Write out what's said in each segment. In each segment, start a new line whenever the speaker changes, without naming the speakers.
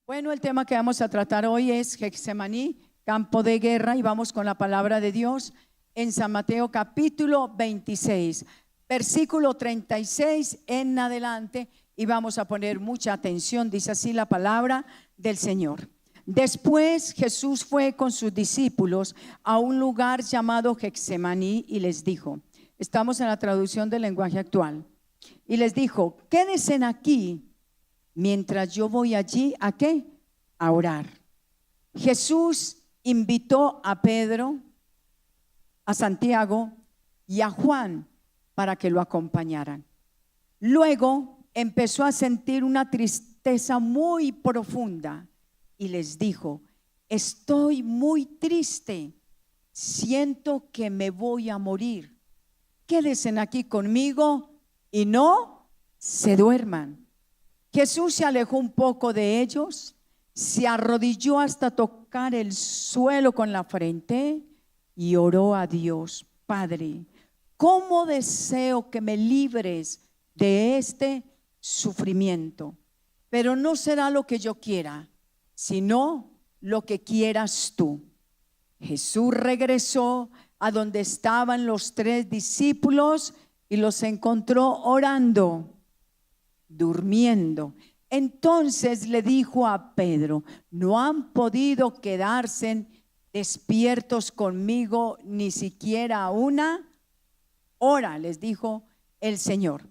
Bueno, el tema que vamos a tratar hoy es Getsemaní, campo de guerra, y vamos con la palabra de Dios en San Mateo capítulo 26, versículo 36 en adelante, y vamos a poner mucha atención. Dice así la palabra del Señor. Después Jesús fue con sus discípulos a un lugar llamado Getsemaní y les dijo, estamos en la traducción del lenguaje actual, y les dijo, quédense aquí mientras yo voy allí, ¿a qué? A orar. Jesús invitó a Pedro, a Santiago y a Juan para que lo acompañaran. Luego empezó a sentir una tristeza muy profunda y les dijo, estoy muy triste, siento que me voy a morir. Quédense aquí conmigo y no se duerman. Jesús se alejó un poco de ellos, se arrodilló hasta tocar el suelo con la frente y oró a Dios. Padre, ¿cómo deseo que me libres de este sufrimiento? Pero no será lo que yo quiera, sino lo que quieras tú. Jesús regresó a donde estaban los 3 discípulos y los encontró orando, durmiendo. Entonces le dijo a Pedro, ¿no han podido quedarse despiertos conmigo ni siquiera una hora? Les dijo el Señor.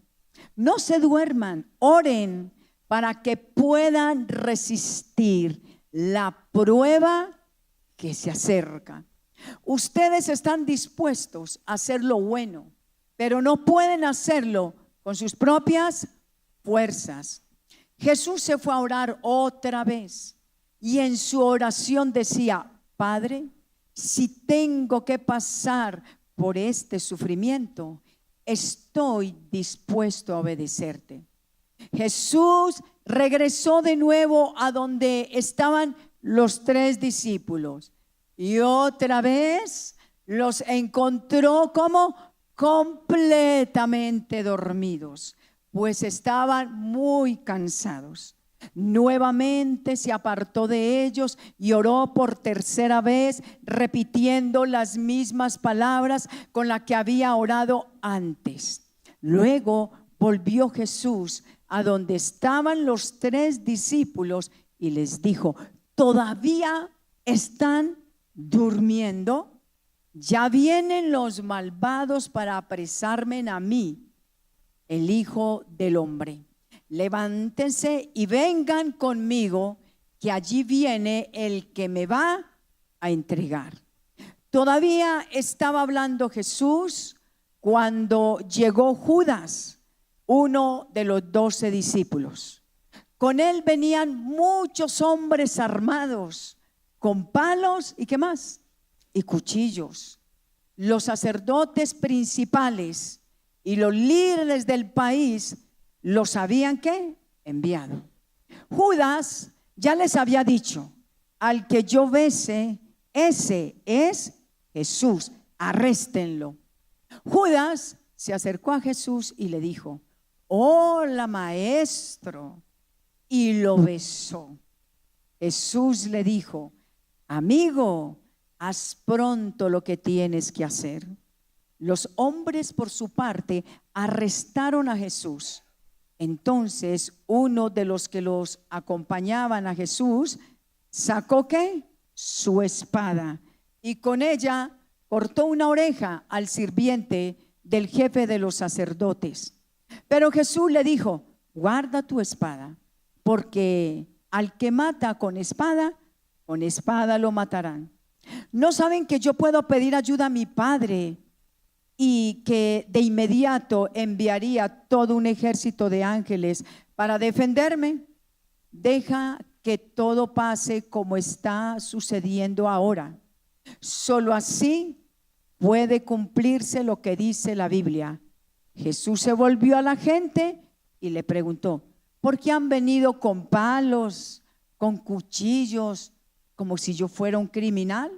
No se duerman, oren para que puedan resistir la prueba que se acerca. Ustedes están dispuestos a hacer lo bueno, pero no pueden hacerlo con sus propias fuerzas. Jesús se fue a orar otra vez y en su oración decía, Padre, si tengo que pasar por este sufrimiento, estoy dispuesto a obedecerte. Jesús regresó de nuevo a donde estaban los 3 discípulos y otra vez los encontró como completamente dormidos, pues estaban muy cansados. Nuevamente se apartó de ellos y oró por tercera vez, repitiendo las mismas palabras con las que había orado antes. Luego volvió Jesús a donde estaban los 3 discípulos y les dijo, ¿todavía están durmiendo? Ya vienen los malvados para apresarme a mí, el Hijo del Hombre. Levántense y vengan conmigo, que allí viene el que me va a entregar. Todavía estaba hablando Jesús cuando llegó Judas, uno de los 12 discípulos. Con él venían muchos hombres armados, con palos y ¿qué más? Y cuchillos. Los sacerdotes principales y los líderes del país los habían ¿qué? Enviado. Judas ya les había dicho, al que yo bese, ese es Jesús, arréstenlo. Judas se acercó a Jesús y le dijo, hola maestro, y lo besó. Jesús le dijo, amigo, haz pronto lo que tienes que hacer. Los hombres por su parte arrestaron a Jesús. Entonces uno de los que los acompañaban a Jesús sacó ¿qué? Su espada y con ella cortó una oreja al sirviente del jefe de los sacerdotes. Pero Jesús le dijo, guarda tu espada, porque al que mata con espada lo matarán. ¿No saben que yo puedo pedir ayuda a mi Padre y que de inmediato enviaría todo un ejército de ángeles para defenderme? Deja que todo pase como está sucediendo ahora. Solo así puede cumplirse lo que dice la Biblia. Jesús se volvió a la gente y le preguntó, ¿por qué han venido con palos, con cuchillos, como si yo fuera un criminal?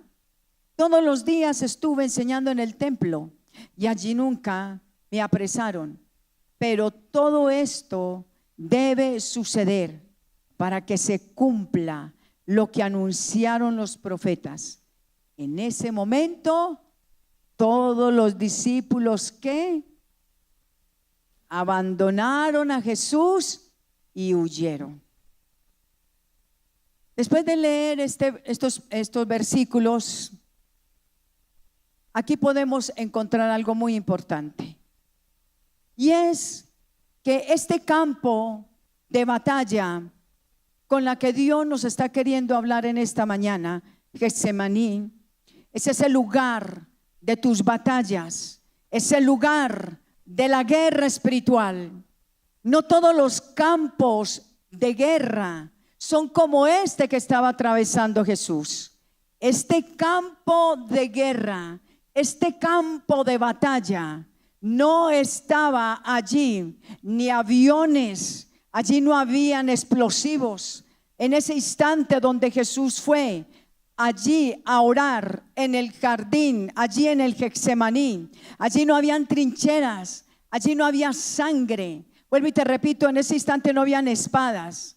Todos los días estuve enseñando en el templo y allí nunca me apresaron, pero todo esto debe suceder para que se cumpla lo que anunciaron los profetas. En ese momento, todos los discípulos que abandonaron a Jesús y huyeron. Después de leer estos versículos, aquí podemos encontrar algo muy importante. Y es que este campo de batalla con la que Dios nos está queriendo hablar en esta mañana, Getsemaní, es ese lugar de tus batallas, es el lugar de la guerra espiritual. No todos los campos de guerra son como este que estaba atravesando Jesús. Este campo de guerra, este campo de batalla, no estaba allí ni aviones, allí no habían explosivos. En ese instante donde Jesús fue allí a orar en el jardín, allí en el Getsemaní, allí no habían trincheras, allí no había sangre. Vuelvo y te repito, en ese instante no habían espadas.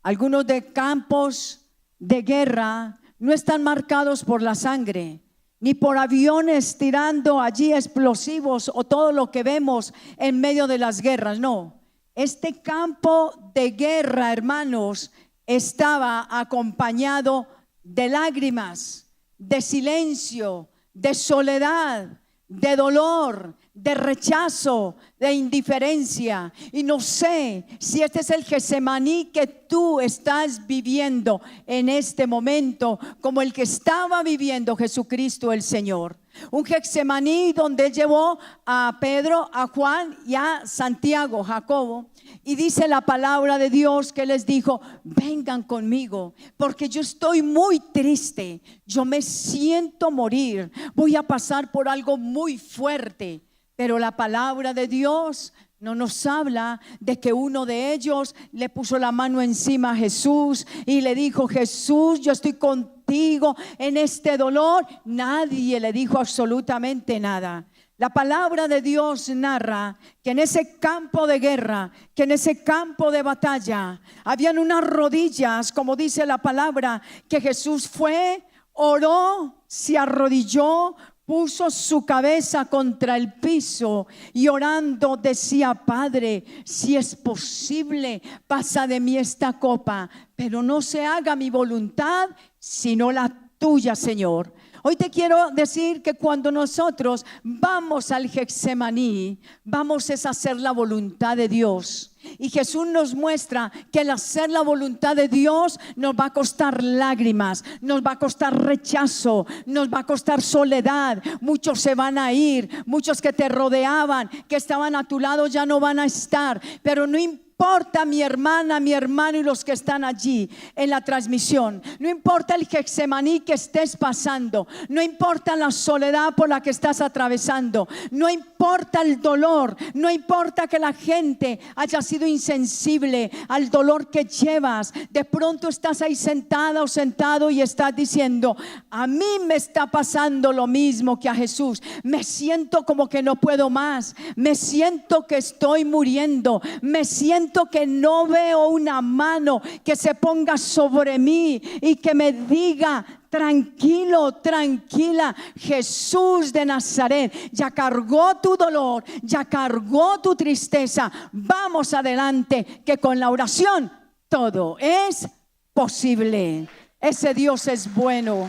Algunos de campos de guerra no están marcados por la sangre, ni por aviones tirando allí explosivos o todo lo que vemos en medio de las guerras. No, este campo de guerra, hermanos, estaba acompañado de lágrimas, de silencio, de soledad, de dolor, de rechazo, de indiferencia. Y no sé si este es el Getsemaní que tú estás viviendo en este momento, como el que estaba viviendo Jesucristo el Señor. Un Getsemaní donde Él llevó a Pedro, a Juan y a Santiago, Jacobo, y dice la palabra de Dios que les dijo: vengan conmigo, porque yo estoy muy triste, yo me siento morir, voy a pasar por algo muy fuerte. Pero la palabra de Dios no nos habla de que uno de ellos le puso la mano encima a Jesús y le dijo: Jesús, yo estoy contigo en este dolor. Nadie le dijo absolutamente nada. La palabra de Dios narra que en ese campo de guerra, que en ese campo de batalla, habían unas rodillas, como dice la palabra, que Jesús fue, oró, se arrodilló, puso su cabeza contra el piso y orando decía: Padre, si es posible, pasa de mí esta copa, pero no se haga mi voluntad, sino la tuya, Señor. Hoy te quiero decir que cuando nosotros vamos al Getsemaní, vamos a hacer la voluntad de Dios. Y Jesús nos muestra que el hacer la voluntad de Dios nos va a costar lágrimas, nos va a costar rechazo, nos va a costar soledad. Muchos se van a ir, muchos que te rodeaban, que estaban a tu lado, ya no van a estar. Pero no importa, mi hermana, mi hermano y los que están allí en la transmisión, no importa el Getsemaní que estés pasando, no importa la soledad por la que estás atravesando, no importa el dolor, no importa que la gente haya sido insensible al dolor que llevas. De pronto estás ahí sentada o sentado y estás diciendo: a mí me está pasando lo mismo que a Jesús, me siento como que no puedo más, me siento que estoy muriendo, me siento que no veo una mano que se ponga sobre mí y que me diga: tranquilo, tranquila, Jesús de Nazaret ya cargó tu dolor, ya cargó tu tristeza. Vamos adelante, que con la oración todo es posible. Ese Dios es bueno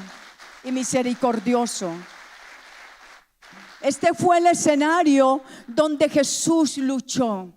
y misericordioso. Este fue el escenario donde Jesús luchó,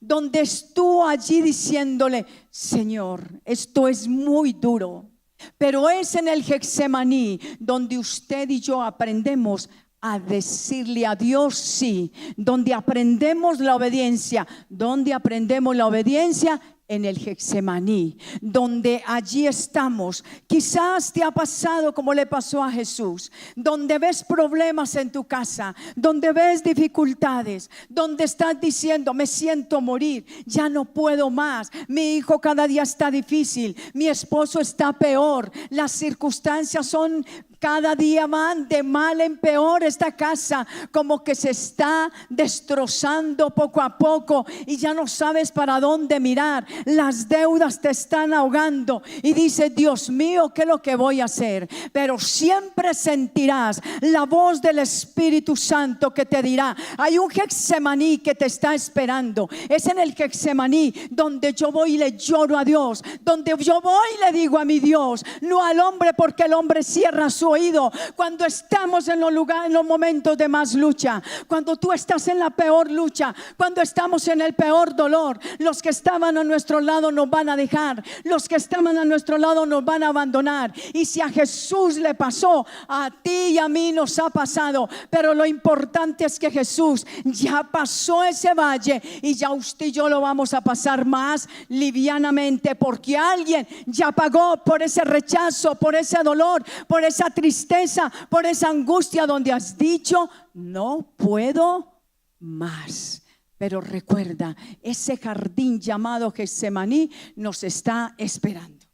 donde estuvo allí diciéndole: Señor, esto es muy duro. Pero es en el Getsemaní donde usted y yo aprendemos a decirle a Dios sí, donde aprendemos la obediencia. ¿Dónde aprendemos la obediencia? En el Getsemaní, donde allí estamos. Quizás te ha pasado como le pasó a Jesús, donde ves problemas en tu casa, donde ves dificultades, donde estás diciendo: me siento morir, ya no puedo más, mi hijo cada día está difícil, mi esposo está peor, las circunstancias son Cada día van de mal en peor esta casa, como que se está destrozando poco a poco y ya no sabes para dónde mirar. Las deudas te están ahogando y dices: Dios mío, ¿qué es lo que voy a hacer? Pero siempre sentirás la voz del Espíritu Santo que te dirá: hay un Getsemaní que te está esperando. Es en el Getsemaní donde yo voy y le lloro a Dios, donde yo voy y le digo a mi Dios, no al hombre, porque el hombre cierra su oído cuando estamos en los momentos de más lucha. Cuando tú estás en la peor lucha, cuando estamos en el peor dolor, los que estaban a nuestro lado nos van a dejar, los que estaban a nuestro lado nos van a abandonar. Y si a Jesús le pasó, a ti y a mí nos ha pasado. Pero lo importante es que Jesús ya pasó ese valle y ya usted y yo lo vamos a pasar más livianamente, porque alguien ya pagó por ese rechazo, por ese dolor, por esa tristeza, por esa angustia donde has dicho: no puedo más. Pero recuerda, ese jardín llamado Getsemaní nos está esperando.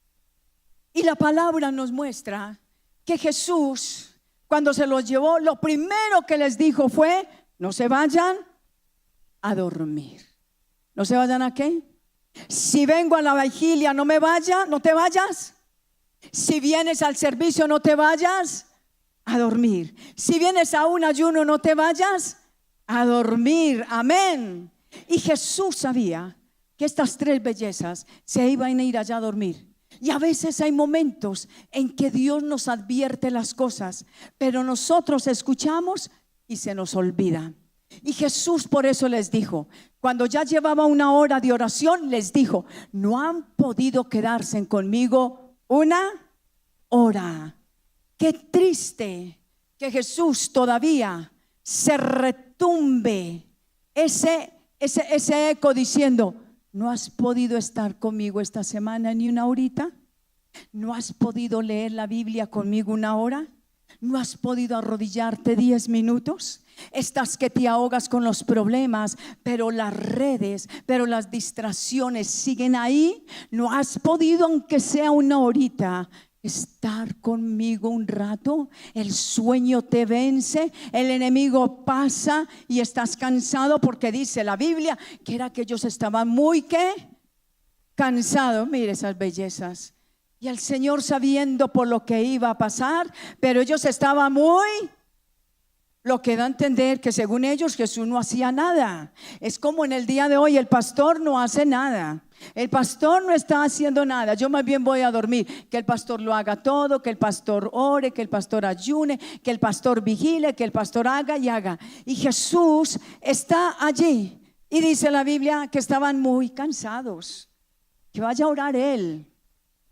Y la palabra nos muestra que Jesús, cuando se los llevó, lo primero que les dijo fue: no se vayan a dormir. ¿No se vayan a qué? Si vengo a la vigilia, no te vayas. Si vienes al servicio, no te vayas a dormir. Si vienes a un ayuno, no te vayas a dormir. Amén. Y Jesús sabía que estas tres bellezas se iban a ir allá a dormir. Y a veces hay momentos en que Dios nos advierte las cosas, pero nosotros escuchamos y se nos olvida. Y Jesús por eso les dijo, cuando ya llevaba una hora de oración, les dijo: no han podido quedarse conmigo una hora. Qué triste que Jesús todavía se retumbe ese eco diciendo: ¿no has podido estar conmigo esta semana ni una horita? ¿No has podido leer la Biblia conmigo una hora? ¿No has podido arrodillarte 10 minutos? Estás que te ahogas con los problemas, pero las redes, pero las distracciones siguen ahí. ¿No has podido, aunque sea una horita, estar conmigo un rato? El sueño te vence, el enemigo pasa y estás cansado, porque dice la Biblia que era que ellos estaban muy cansados. Mire esas bellezas. Y el Señor, sabiendo por lo que iba a pasar, pero ellos estaban lo que da a entender que según ellos Jesús no hacía nada. Es como en el día de hoy: el pastor no hace nada, el pastor no está haciendo nada, yo más bien voy a dormir. Que el pastor lo haga todo, que el pastor ore, que el pastor ayune, que el pastor vigile, que el pastor haga y haga. Y Jesús está allí y dice la Biblia que estaban muy cansados. Que vaya a orar él.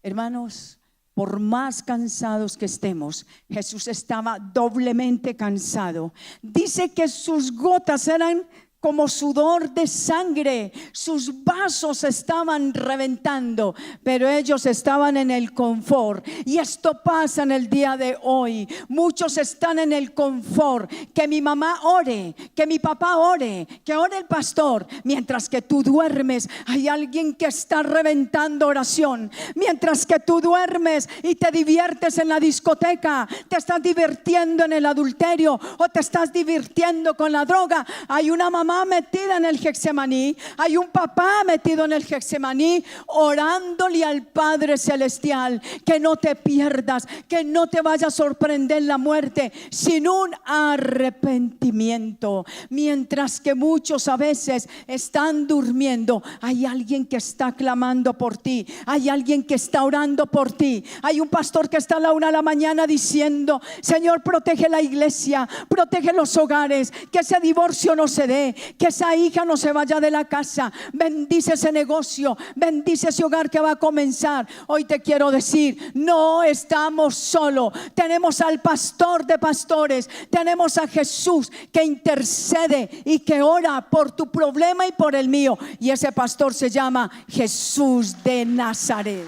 Hermanos, por más cansados que estemos, Jesús estaba doblemente cansado. Dice que sus gotas eran como sudor de sangre, sus vasos estaban reventando, pero ellos estaban en el confort. Y esto pasa en el día de hoy. Muchos están en el confort, que mi mamá ore, que mi papá ore, que ore el pastor. Mientras que tú duermes, hay alguien que está reventando oración. Mientras que tú duermes y te diviertes en la discoteca, te estás divirtiendo en el adulterio o te estás divirtiendo con la droga, hay una mamá metida en el Getsemaní, hay un papá metido en el Getsemaní orándole al Padre Celestial que no te pierdas, que no te vaya a sorprender la muerte sin un arrepentimiento. Mientras que muchos a veces están durmiendo, hay alguien que está clamando por ti, hay alguien que está orando por ti. Hay un pastor que está a la 1 de la mañana diciendo: Señor, protege la iglesia, protege los hogares, que ese divorcio no se dé, que esa hija no se vaya de la casa. Bendice ese negocio, bendice ese hogar que va a comenzar. Hoy te quiero decir, no estamos solos. Tenemos al pastor de pastores, tenemos a Jesús que intercede y que ora por tu problema y por el mío. Y ese pastor se llama Jesús de Nazaret.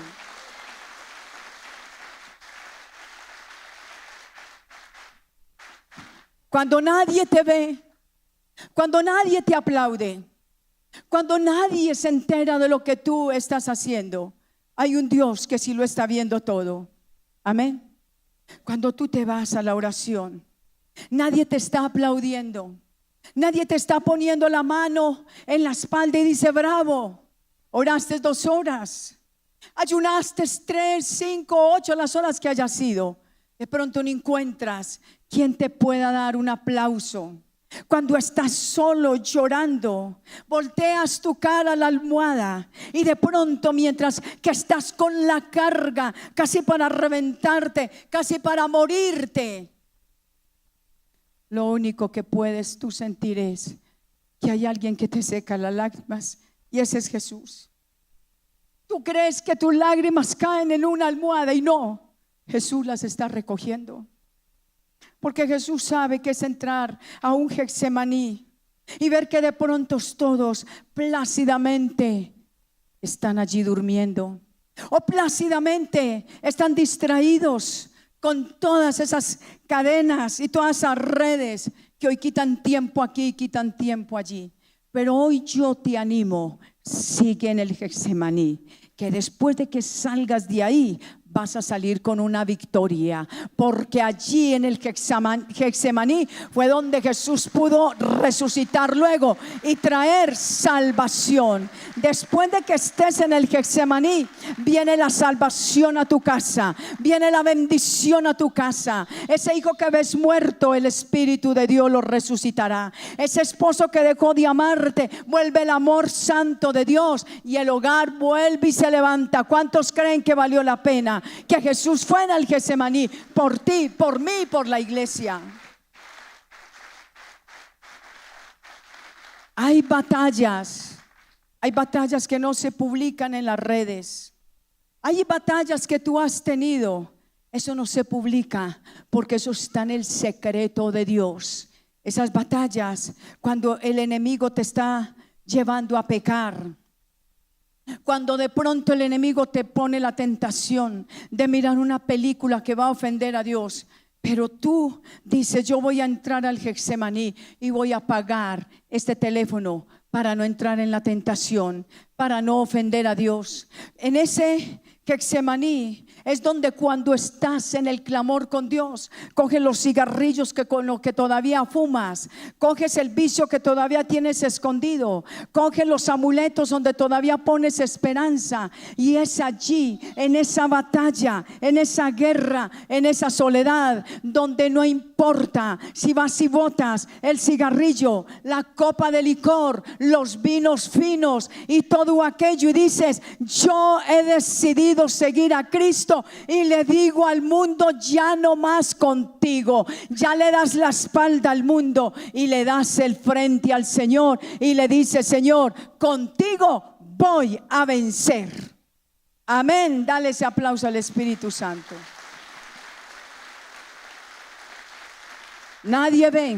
Cuando nadie te ve, cuando nadie te aplaude, cuando nadie se entera de lo que tú estás haciendo, hay un Dios que sí lo está viendo todo. Amén. Cuando tú te vas a la oración, nadie te está aplaudiendo, nadie te está poniendo la mano en la espalda y dice: bravo, oraste 2 horas, ayunaste 3, 5, 8, las horas que haya sido. De pronto no encuentras quien te pueda dar un aplauso. Cuando estás solo llorando, volteas tu cara a la almohada y de pronto, mientras que estás con la carga, casi para reventarte, casi para morirte, lo único que puedes tú sentir es que hay alguien que te seca las lágrimas, y ese es Jesús. Tú crees que tus lágrimas caen en una almohada y no, Jesús las está recogiendo. Porque Jesús sabe que es entrar a un Getsemaní y ver que de pronto todos plácidamente están allí durmiendo, o plácidamente están distraídos con todas esas cadenas y todas esas redes que hoy quitan tiempo aquí y quitan tiempo allí. Pero hoy yo te animo, sigue en el Getsemaní, que después de que salgas de ahí vas a salir con una victoria, porque allí en el Getsemaní fue donde Jesús pudo resucitar luego y traer salvación. Después de que estés en el Getsemaní, viene la salvación a tu casa, viene la bendición a tu casa. Ese hijo que ves muerto, el Espíritu de Dios lo resucitará. Ese esposo que dejó de amarte, vuelve el amor santo de Dios y el hogar vuelve y se levanta. ¿Cuántos creen que valió la pena que Jesús fue en el Getsemaní por ti, por mí, por la iglesia? Hay batallas que no se publican en las redes. Hay batallas que tú has tenido, eso no se publica porque eso está en el secreto de Dios. Esas batallas, cuando el enemigo te está llevando a pecar, cuando de pronto el enemigo te pone la tentación de mirar una película que va a ofender a Dios, pero tú dices: yo voy a entrar al Getsemaní y voy a apagar este teléfono para no entrar en la tentación, para no ofender a Dios. En ese Getsemaní es donde, cuando estás en el clamor con Dios, coges los cigarrillos con los que todavía fumas, coges el vicio que todavía tienes escondido, coges los amuletos donde todavía pones esperanza, y es allí, en esa batalla, en esa guerra, en esa soledad, donde no importa si vas y botas el cigarrillo, la copa de licor, los vinos finos y todo aquello, y dices: yo he decidido seguir a Cristo, y le digo al mundo: ya no más contigo. Ya le das la espalda al mundo y le das el frente al Señor y le dices: Señor, contigo voy a vencer. Amén. Dale ese aplauso al Espíritu Santo. Nadie ve,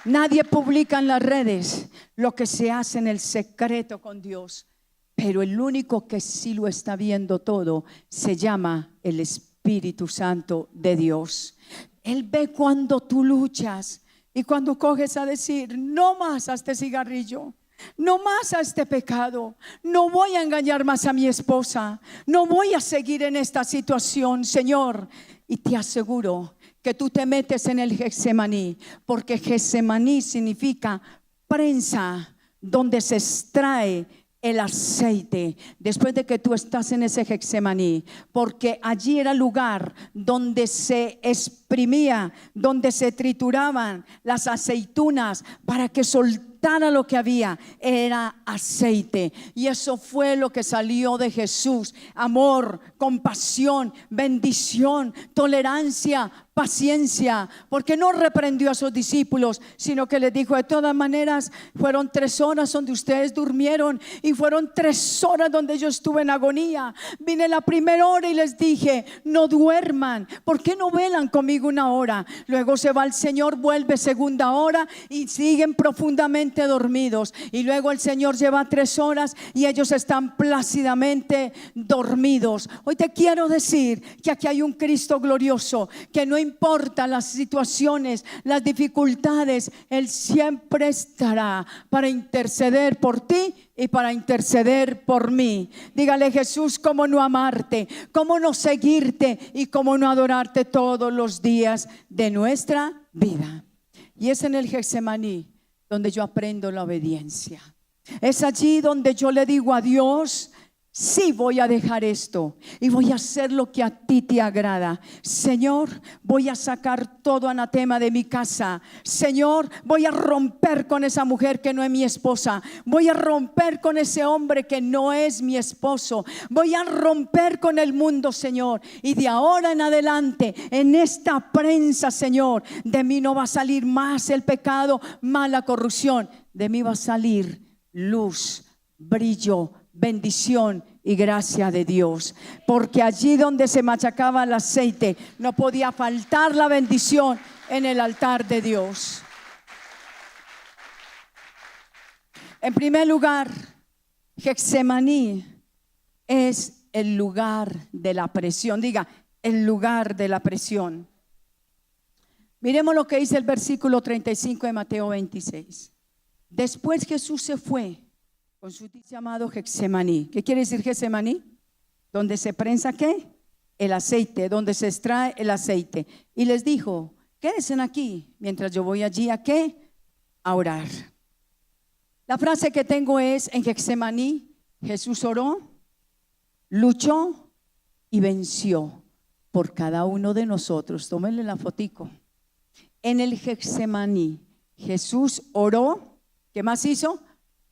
nadie publica en las redes lo que se hace en el secreto con Dios. Pero el único que sí lo está viendo todo se llama el Espíritu Santo de Dios. Él ve cuando tú luchas y cuando coges a decir: no más a este cigarrillo, no más a este pecado, no voy a engañar más a mi esposa, no voy a seguir en esta situación, Señor. Y te aseguro que tú te metes en el Getsemaní, porque Getsemaní significa prensa, donde se extrae el aceite, después de que tú estás en ese Getsemaní, porque allí era el lugar donde se exprimía, donde se trituraban las aceitunas para que soltara lo que había, era aceite. Y eso fue lo que salió de Jesús: amor, compasión, bendición, tolerancia, paciencia, porque no reprendió a sus discípulos, sino que les dijo: de todas maneras, fueron 3 horas donde ustedes durmieron, y fueron 3 horas donde yo estuve en agonía. Vine la primera hora y les dije: no duerman, ¿por qué no velan conmigo 1 hora? Luego se va el Señor, vuelve segunda hora y siguen profundamente dormidos, y luego el Señor lleva 3 horas y ellos están plácidamente dormidos. Hoy te quiero decir que aquí hay un Cristo glorioso, que no importa las situaciones, las dificultades, Él siempre estará para interceder por ti y para interceder por mí. Dígale: Jesús, cómo no amarte, cómo no seguirte y cómo no adorarte todos los días de nuestra vida. Y es en el Getsemaní donde yo aprendo la obediencia. Es allí donde yo le digo a Dios: sí, voy a dejar esto y voy a hacer lo que a ti te agrada. Señor, voy a sacar todo anatema de mi casa. Señor, voy a romper con esa mujer que no es mi esposa. Voy a romper con ese hombre que no es mi esposo. Voy a romper con el mundo, Señor. Y de ahora en adelante, en esta prensa, Señor, de mí no va a salir más el pecado, más la corrupción. De mí va a salir luz, brillo, bendición y gracia de Dios, porque allí donde se machacaba el aceite no podía faltar la bendición en el altar de Dios. En primer lugar, Getsemaní es el lugar de la presión. Diga: el lugar de la presión. Miremos lo que dice el versículo 35 de Mateo 26. Después Jesús se fue con su llamado Getsemaní. ¿Qué quiere decir Getsemaní? Donde se prensa ¿qué? El aceite, donde se extrae el aceite. Y les dijo: quédense aquí mientras yo voy allí ¿a qué? A orar. La frase que tengo es: en Getsemaní Jesús oró, luchó y venció por cada uno de nosotros. Tómenle la fotico. En el Getsemaní Jesús oró. ¿Qué más hizo?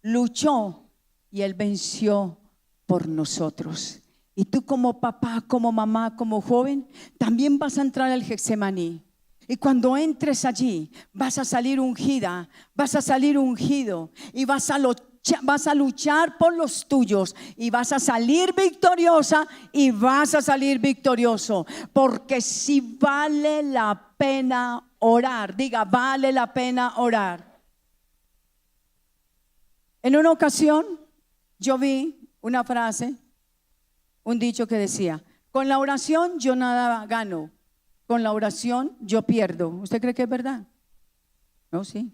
Luchó y Él venció por nosotros. Y tú como papá, como mamá, como joven, también vas a entrar al Getsemaní. Y cuando entres allí, vas a salir ungida, vas a salir ungido y vas a luchar por los tuyos y vas a salir victoriosa y vas a salir victorioso. Porque si vale la pena orar, diga: vale la pena orar. En una ocasión yo vi una frase, un dicho que decía: con la oración yo nada gano, con la oración yo pierdo. ¿Usted cree que es verdad? No, sí.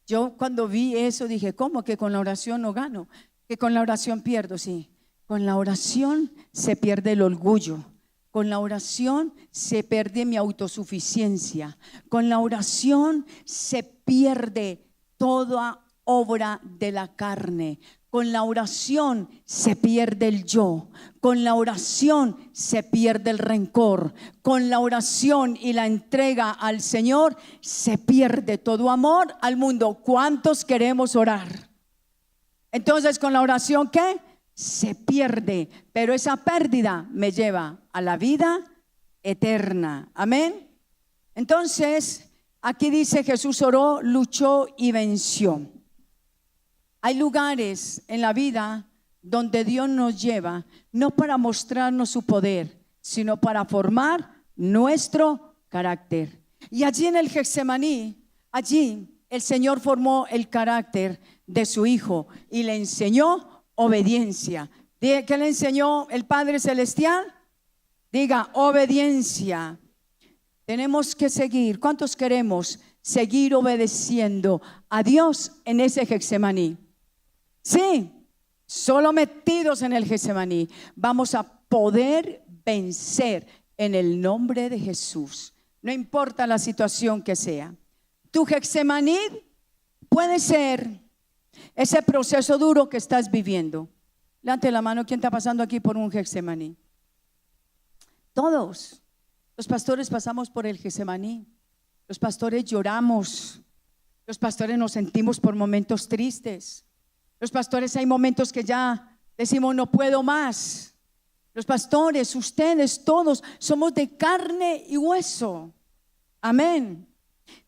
Yo cuando vi eso dije: ¿cómo que con la oración no gano? Que con la oración pierdo. Sí, con la oración se pierde el orgullo. Con la oración se pierde mi autosuficiencia. Con la oración se pierde toda obra de la carne. Con la oración se pierde el yo. Con la oración se pierde el rencor. Con la oración y la entrega al Señor se pierde todo amor al mundo. ¿Cuántos queremos orar? Entonces, con la oración ¿qué? Se pierde, pero esa pérdida me lleva a la vida eterna. Amén. Entonces, aquí dice: Jesús oró, luchó y venció. Hay lugares en la vida donde Dios nos lleva, no para mostrarnos su poder, sino para formar nuestro carácter. Y allí en el Getsemaní, allí el Señor formó el carácter de su Hijo y le enseñó obediencia. ¿Qué le enseñó el Padre Celestial? Diga: obediencia. Tenemos que seguir. ¿Cuántos queremos seguir obedeciendo a Dios en ese Getsemaní? Sí, solo metidos en el Getsemaní vamos a poder vencer en el nombre de Jesús. No importa la situación que sea. Tu Getsemaní puede ser ese proceso duro que estás viviendo. Levante la mano, ¿quién está pasando aquí por un Getsemaní? Todos los pastores pasamos por el Getsemaní. Los pastores lloramos. Los pastores nos sentimos por momentos tristes. Los pastores hay momentos que ya decimos: no puedo más. Los pastores, ustedes todos somos de carne y hueso. Amén.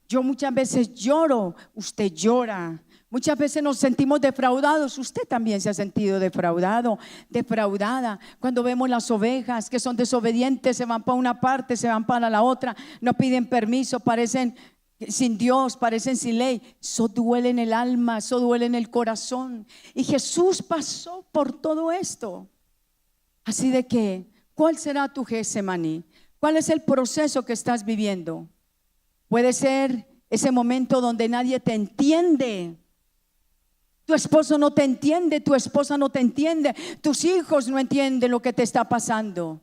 Yo muchas veces lloro, usted llora. Muchas veces nos sentimos defraudados. Usted también se ha sentido defraudado, defraudada. Cuando vemos las ovejas que son desobedientes, se van para una parte, se van para la otra, no piden permiso, parecen sin Dios, parecen sin ley. Eso duele en el alma, eso duele en el corazón. Y Jesús pasó por todo esto. Así de que, ¿cuál será tu Getsemaní? ¿Cuál es el proceso que estás viviendo? Puede ser ese momento donde nadie te entiende. Tu esposo no te entiende, tu esposa no te entiende, tus hijos no entienden lo que te está pasando.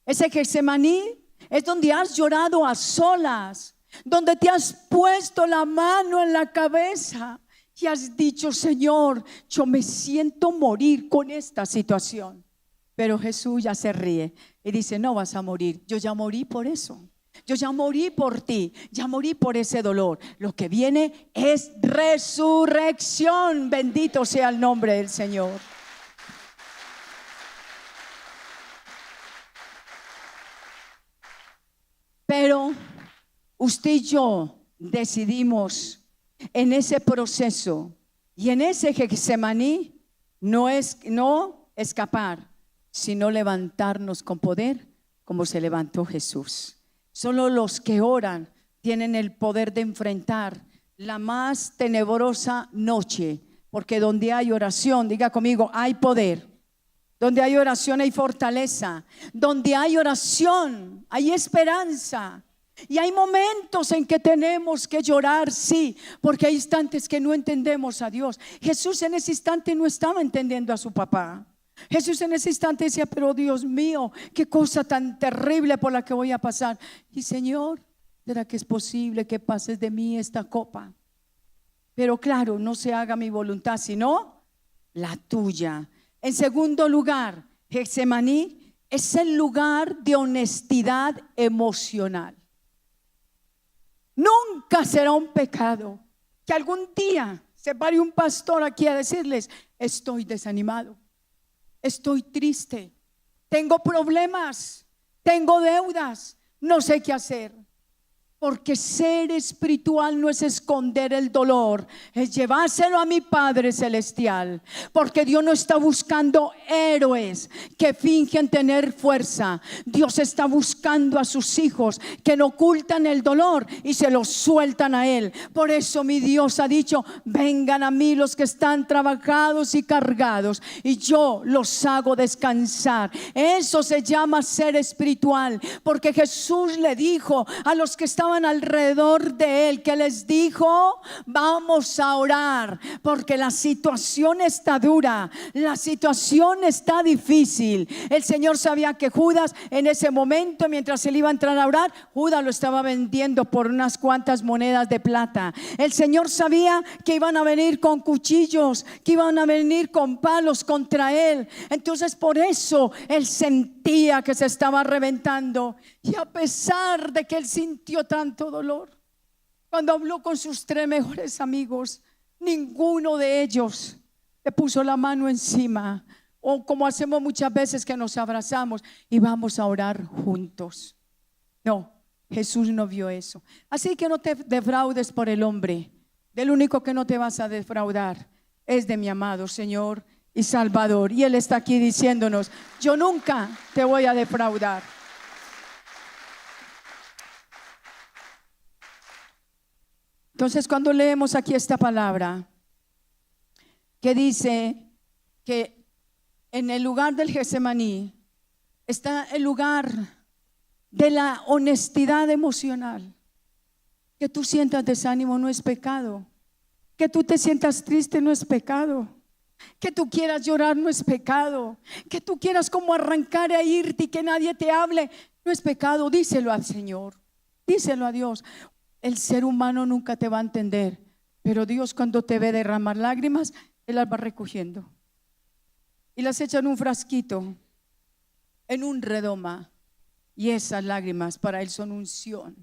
Ese Getsemaní es donde has llorado a solas, donde te has puesto la mano en la cabeza y has dicho: Señor, yo me siento morir con esta situación. Pero Jesús ya se ríe y dice: no vas a morir, yo ya morí por eso. Yo ya morí por ti, ya morí por ese dolor. Lo que viene es resurrección. Bendito sea el nombre del Señor. Pero usted y yo decidimos en ese proceso y en ese Getsemaní no escapar, sino levantarnos con poder como se levantó Jesús. Solo los que oran tienen el poder de enfrentar la más tenebrosa noche, porque donde hay oración, diga conmigo, hay poder. Donde hay oración hay fortaleza. Donde hay oración hay esperanza. Y hay momentos en que tenemos que llorar, sí, porque hay instantes que no entendemos a Dios. Jesús en ese instante no estaba entendiendo a su papá. Jesús en ese instante decía: pero Dios mío, qué cosa tan terrible por la que voy a pasar. Y Señor, ¿será que es posible que pases de mí esta copa? Pero claro, no se haga mi voluntad, sino la tuya. En segundo lugar, Getsemaní es el lugar de honestidad emocional. Nunca será un pecado que algún día se pare un pastor aquí a decirles: estoy desanimado, estoy triste, tengo problemas, tengo deudas, no sé qué hacer. Porque ser espiritual no es esconder el dolor, es llevárselo a mi Padre Celestial. Porque Dios no está buscando héroes que fingen tener fuerza. Dios está buscando a sus hijos que no ocultan el dolor y se lo sueltan a Él. Por eso mi Dios ha dicho: vengan a mí los que están trabajados y cargados, y yo los hago descansar. Eso se llama ser espiritual. Porque Jesús le dijo a los que estaban alrededor de él, que les dijo: vamos a orar, porque la situación está dura, la situación está difícil. El Señor sabía que Judas en ese momento, mientras él iba a entrar a orar, Judas lo estaba vendiendo por unas cuantas monedas de plata. El Señor sabía que iban a venir con cuchillos, que iban a venir con palos contra él. Entonces por eso él sentía que se estaba reventando. Y a pesar de que él sintió tanto dolor, cuando habló con sus 3 mejores amigos, ninguno de ellos le puso la mano encima, o como hacemos muchas veces, que nos abrazamos y vamos a orar juntos. No, Jesús no vio eso. Así que no te defraudes por el hombre. Del único que no te vas a defraudar es de mi amado Señor y Salvador. Y Él está aquí diciéndonos: yo nunca te voy a defraudar. Entonces, cuando leemos aquí esta palabra que dice que en el lugar del Getsemaní está el lugar de la honestidad emocional. Que tú sientas desánimo no es pecado. Que tú te sientas triste no es pecado. Que tú quieras llorar no es pecado. Que tú quieras como arrancar e irte y que nadie te hable no es pecado. Díselo al Señor, díselo a Dios. El ser humano nunca te va a entender, pero Dios, cuando te ve derramar lágrimas, Él las va recogiendo y las echa en un frasquito, en un redoma, y esas lágrimas para Él son unción.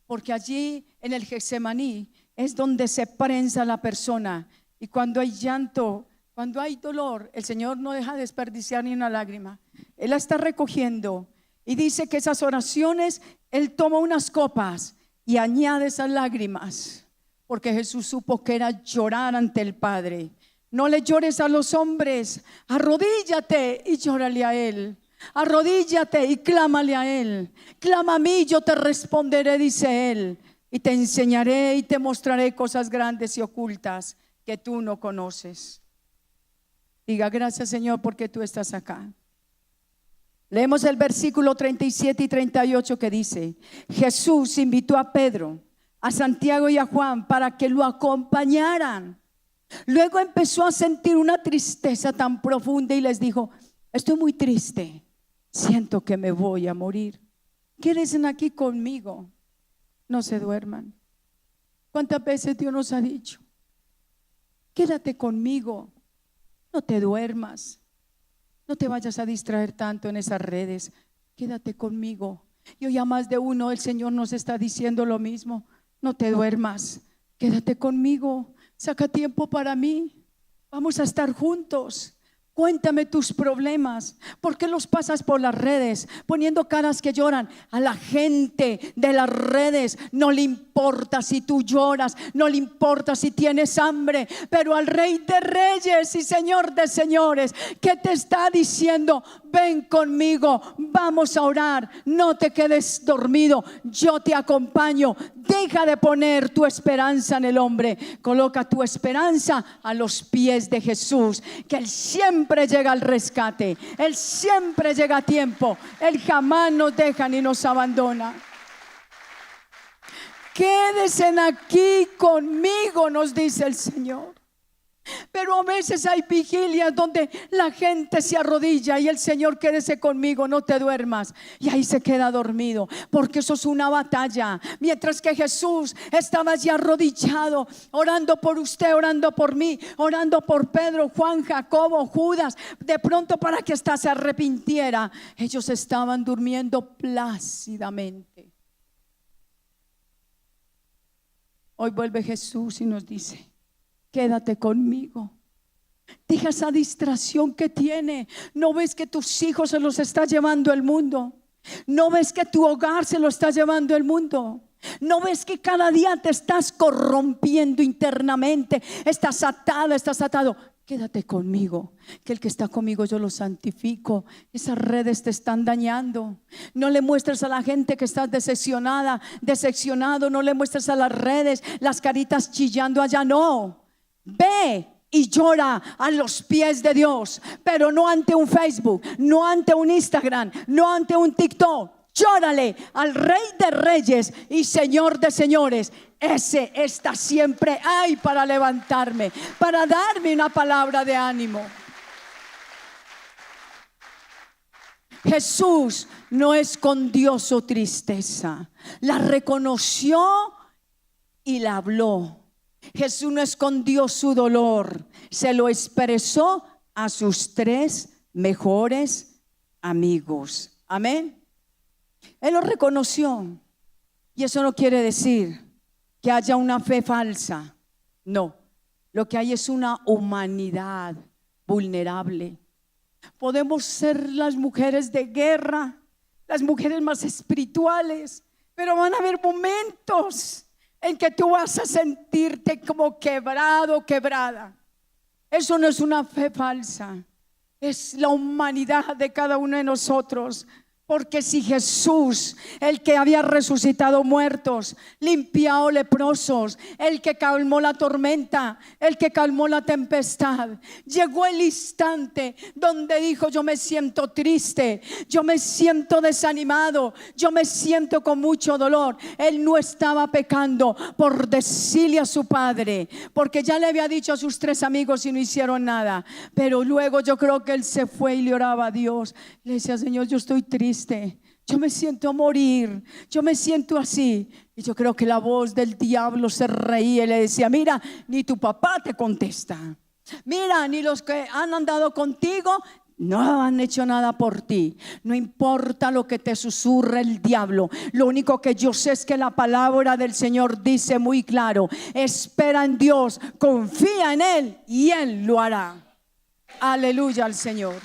Porque allí en el Getsemaní es donde se prensa la persona, y cuando hay llanto, cuando hay dolor, el Señor no deja desperdiciar ni una lágrima. Él la está recogiendo, y dice que esas oraciones Él toma unas copas y añade esas lágrimas, porque Jesús supo que era llorar ante el Padre. No le llores a los hombres, arrodíllate y llórale a Él. Arrodíllate y clámale a Él. Clama a mí, yo te responderé, dice Él, y te enseñaré y te mostraré cosas grandes y ocultas que tú no conoces. Diga: gracias, Señor, porque tú estás acá. Leemos el versículo 37 y 38 que dice: Jesús invitó a Pedro, a Santiago y a Juan para que lo acompañaran. Luego empezó a sentir una tristeza tan profunda y les dijo: estoy muy triste, siento que me voy a morir. Quédense aquí conmigo, no se duerman. ¿Cuántas veces Dios nos ha dicho: quédate conmigo, no te duermas, no te vayas a distraer tanto en esas redes, quédate conmigo? Y hoy a más de uno el Señor nos está diciendo lo mismo: no te duermas, quédate conmigo, saca tiempo para mí, vamos a estar juntos. Cuéntame tus problemas. ¿Por qué los pasas por las redes poniendo caras que lloran? A la gente de las redes no le importa si tú lloras, no le importa si tienes hambre, pero al Rey de Reyes y Señor de Señores, que te está diciendo: ven conmigo, vamos a orar, no te quedes dormido, yo te acompaño. Deja de poner tu esperanza en el hombre, coloca tu esperanza a los pies de Jesús, que Él siempre llega al rescate, Él siempre llega a tiempo, Él jamás nos deja ni nos abandona. Quédense aquí conmigo, nos dice el Señor. Pero a veces hay vigilias donde la gente se arrodilla y el Señor: quédese conmigo, no te duermas, y ahí se queda dormido, porque eso es una batalla. Mientras que Jesús estaba allí arrodillado, orando por usted, orando por mí, orando por Pedro, Juan, Jacobo, Judas, de pronto para que ésta se arrepintiera, ellos estaban durmiendo plácidamente. Hoy vuelve Jesús y nos dice: quédate conmigo. Deja esa distracción que tiene. ¿No ves que tus hijos se los está llevando el mundo? ¿No ves que tu hogar se lo está llevando el mundo? ¿No ves que cada día te estás corrompiendo internamente? Estás atada, estás atado. Quédate conmigo, que el que está conmigo yo lo santifico. Esas redes te están dañando. No le muestres a la gente que estás decepcionada, decepcionado. No le muestres a las redes las caritas chillando allá, no. Ve y llora a los pies de Dios, pero no ante un Facebook, no ante un Instagram, no ante un TikTok. Llórale al Rey de Reyes y Señor de Señores. Ese está siempre ahí para levantarme, para darme una palabra de ánimo. Jesús no escondió su tristeza, la reconoció y la habló. Jesús no escondió su dolor, se lo expresó a sus 3 mejores amigos. Amén. Él lo reconoció, y eso no quiere decir que haya una fe falsa. No, lo que hay es una humanidad vulnerable. Podemos ser las mujeres de guerra, las mujeres más espirituales, pero van a haber momentos en que tú vas a sentirte como quebrado, quebrada. Eso no es una fe falsa, es la humanidad de cada uno de nosotros. Porque si Jesús, el que había resucitado muertos, limpiado leprosos, el que calmó la tormenta, el que calmó la tempestad, llegó el instante donde dijo: yo me siento triste, yo me siento desanimado, yo me siento con mucho dolor. Él no estaba pecando por decirle a su padre, porque ya le había dicho a sus 3 amigos y no hicieron nada. Pero luego yo creo que él se fue y le oraba a Dios. Le decía: Señor, yo estoy triste, yo me siento a morir, yo me siento así. Y yo creo que la voz del diablo se reía y le decía: mira, ni tu papá te contesta, mira, ni los que han andado contigo no han hecho nada por ti. No importa lo que te susurre el diablo, lo único que yo sé es que la palabra del Señor dice muy claro: espera en Dios, confía en Él y Él lo hará. Aleluya al Señor.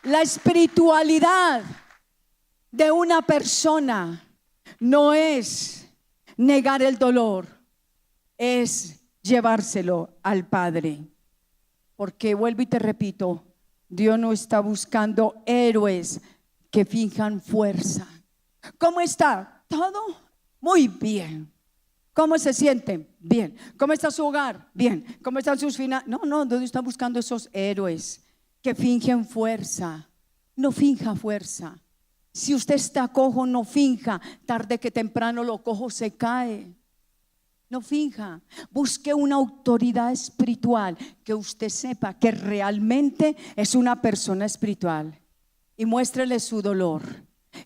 La espiritualidad de una persona no es negar el dolor, es llevárselo al Padre. Porque vuelvo y te repito, Dios no está buscando héroes que finjan fuerza. ¿Cómo está? Todo muy bien. ¿Cómo se sienten? Bien. ¿Cómo está su hogar? Bien. ¿Cómo están sus finanzas? No, ¿dónde está buscando esos héroes que fingen fuerza? No finja fuerza. Si usted está cojo, no finja. Tarde que temprano lo cojo se cae. No finja. Busque una autoridad espiritual que usted sepa que realmente es una persona espiritual. Y muéstrele su dolor.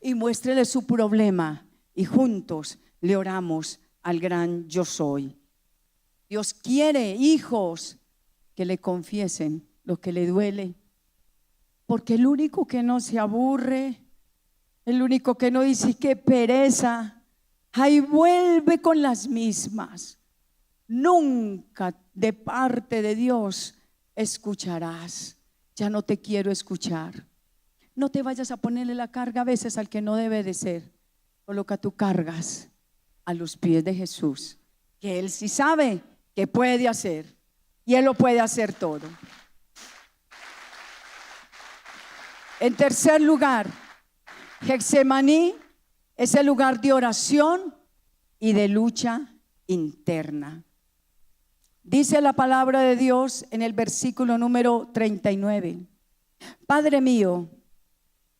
Y muéstrele su problema. Y juntos le oramos al gran yo soy. Dios quiere, hijos, que le confiesen lo que le duele. Porque el único que no se aburre, el único que no dice qué pereza, ahí vuelve con las mismas. Nunca de parte de Dios escucharás: ya no te quiero escuchar. No te vayas a ponerle la carga a veces al que no debe de ser. Coloca tus cargas a los pies de Jesús, que Él sí sabe que puede hacer, y Él lo puede hacer todo. En tercer lugar, Getsemaní es el lugar de oración y de lucha interna. Dice la palabra de Dios en el versículo número 39. Padre mío,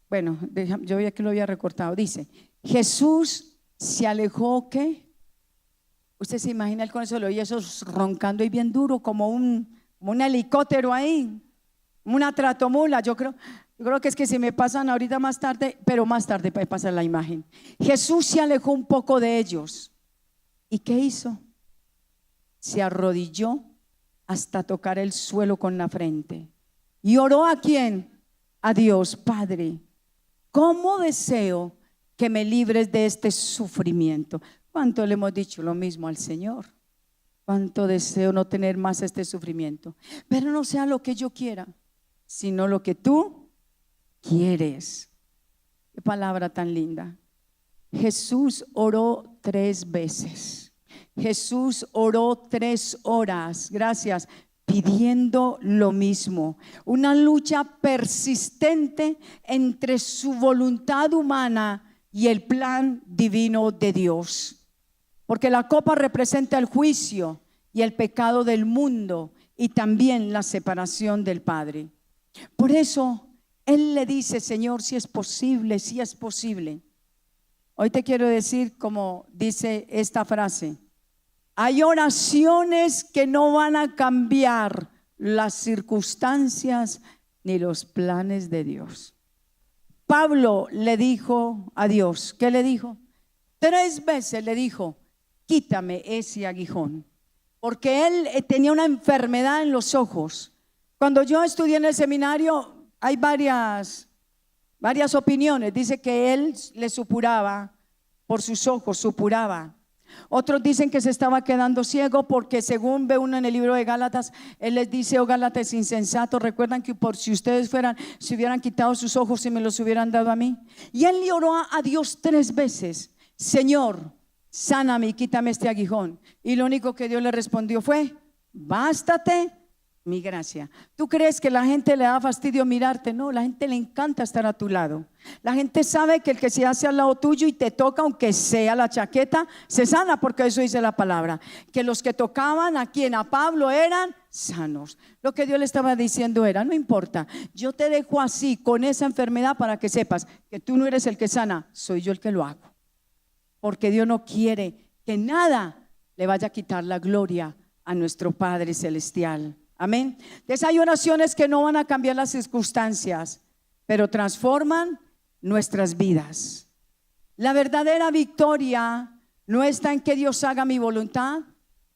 bueno, yo ya que lo había recortado, dice: Jesús se alejó, ¿qué? Usted se imagina el consuelo y esos roncando y bien duro como un helicóptero ahí, una tratomula. Yo creo que es que si me pasan ahorita más tarde, pero más tarde para pasar la imagen. Jesús se alejó un poco de ellos. ¿Y qué hizo? Se arrodilló hasta tocar el suelo con la frente y oró ¿a quién? A Dios: Padre, ¿cómo deseo que me libres de este sufrimiento? ¿Cuánto le hemos dicho lo mismo al Señor? ¿Cuánto deseo no tener más este sufrimiento? Pero no sea lo que yo quiera, sino lo que tú quieres. Qué palabra tan linda. Jesús oró 3 veces. Jesús oró 3 horas, gracias, pidiendo lo mismo. Una lucha persistente entre su voluntad humana y el plan divino de Dios. Porque la copa representa el juicio y el pecado del mundo y también la separación del Padre. Por eso Él le dice: Señor, si es posible, si es posible. Hoy te quiero decir, como dice esta frase: hay oraciones que no van a cambiar las circunstancias ni los planes de Dios. Pablo le dijo a Dios, ¿qué le dijo? 3 veces le dijo: quítame ese aguijón, porque él tenía una enfermedad en los ojos. Cuando yo estudié en el seminario hay varias opiniones. Dice que él le supuraba por sus ojos, supuraba. Otros dicen que se estaba quedando ciego porque, según ve uno en el libro de Gálatas, él les dice: oh Gálatas insensatos, recuerdan que por si ustedes se hubieran quitado sus ojos y me los hubieran dado a mí. Y él le oró a Dios 3 veces: Señor, sáname y quítame este aguijón. Y lo único que Dios le respondió fue: bástate mi gracia. ¿Tú crees que la gente le da fastidio mirarte? No, la gente le encanta estar a tu lado. La gente sabe que el que se hace al lado tuyo y te toca, aunque sea la chaqueta, se sana, porque eso dice la palabra, que los que tocaban a quien, a Pablo, eran sanos. Lo que Dios le estaba diciendo era: no importa, yo te dejo así con esa enfermedad para que sepas que tú no eres el que sana, soy yo el que lo hago. Porque Dios no quiere que nada le vaya a quitar la gloria a nuestro Padre Celestial. Amén. Entonces hay oraciones que no van a cambiar las circunstancias, pero transforman nuestras vidas. La verdadera victoria no está en que Dios haga mi voluntad,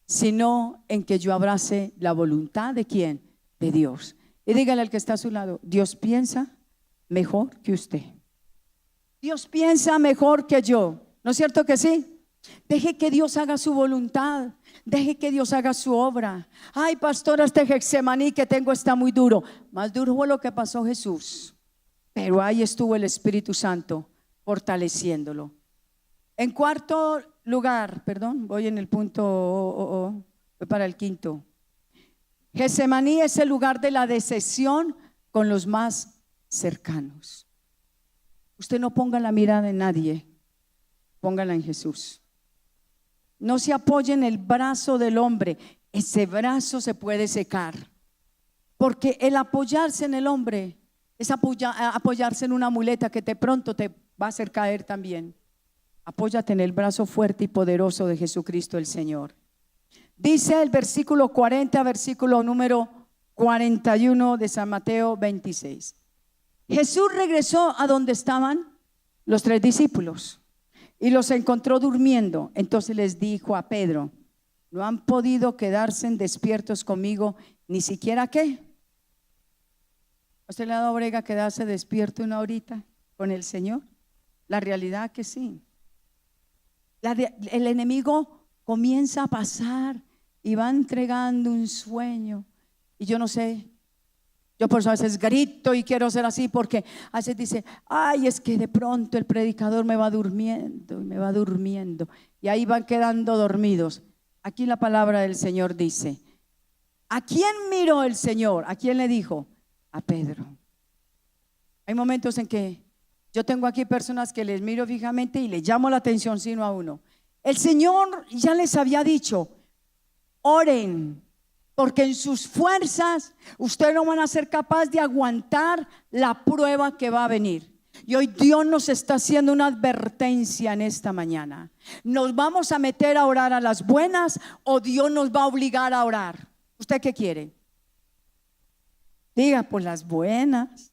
sino en que yo abrace la voluntad ¿de quién? De Dios. Y dígale al que está a su lado: Dios piensa mejor que usted. Dios piensa mejor que yo. ¿No es cierto que sí? Deje que Dios haga su voluntad. Deje que Dios haga su obra. Ay, pastora, este Getsemaní que tengo está muy duro. Más duro fue lo que pasó Jesús, pero ahí estuvo el Espíritu Santo fortaleciéndolo. En cuarto lugar, voy en el punto voy para el quinto. Getsemaní es el lugar de la decisión con los más cercanos. Usted no ponga la mirada en nadie, póngala en Jesús. No se apoye en el brazo del hombre. Ese brazo se puede secar. Porque el apoyarse en el hombre es apoyarse en una muleta que de pronto te va a hacer caer también. Apóyate en el brazo fuerte y poderoso de Jesucristo el Señor. Dice el versículo 40, versículo número 41 de San Mateo 26. Jesús regresó a donde estaban los 3 discípulos y los encontró durmiendo. Entonces les dijo a Pedro: ¿no han podido quedarse despiertos conmigo ni siquiera qué? ¿A usted le ha dado brega quedarse despierto una horita con el Señor? La realidad que sí. El enemigo comienza a pasar y va entregando un sueño. Y yo no sé, yo por eso a veces grito y quiero ser así, porque a veces dice: ay, es que de pronto el predicador me va durmiendo y me va durmiendo, y ahí van quedando dormidos. Aquí la palabra del Señor dice: ¿a quién miró el Señor? ¿A quién le dijo? A Pedro. Hay momentos en que yo tengo aquí personas que les miro fijamente y les llamo la atención, sino a uno. El Señor ya les había dicho: oren, porque en sus fuerzas ustedes no van a ser capaz de aguantar la prueba que va a venir. Y hoy Dios nos está haciendo una advertencia en esta mañana. ¿Nos vamos a meter a orar a las buenas o Dios nos va a obligar a orar? ¿Usted qué quiere? Diga, pues las buenas.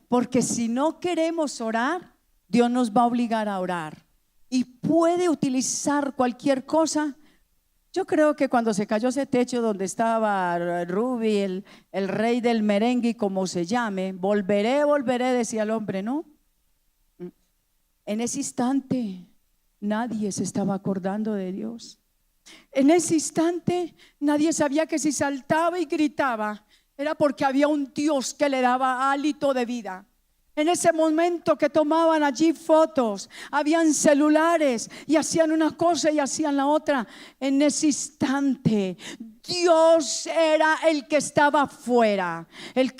Porque si no queremos orar, Dios nos va a obligar a orar. Y puede utilizar cualquier cosa. Yo creo que cuando se cayó ese techo donde estaba Ruby, el rey del merengue, como se llame, volveré, decía el hombre, ¿no? En ese instante nadie se estaba acordando de Dios. En ese instante nadie sabía que si saltaba y gritaba era porque había un Dios que le daba hálito de vida. En ese momento que tomaban allí fotos, habían celulares y hacían una cosa y hacían la otra. En ese instante Dios era el que estaba afuera,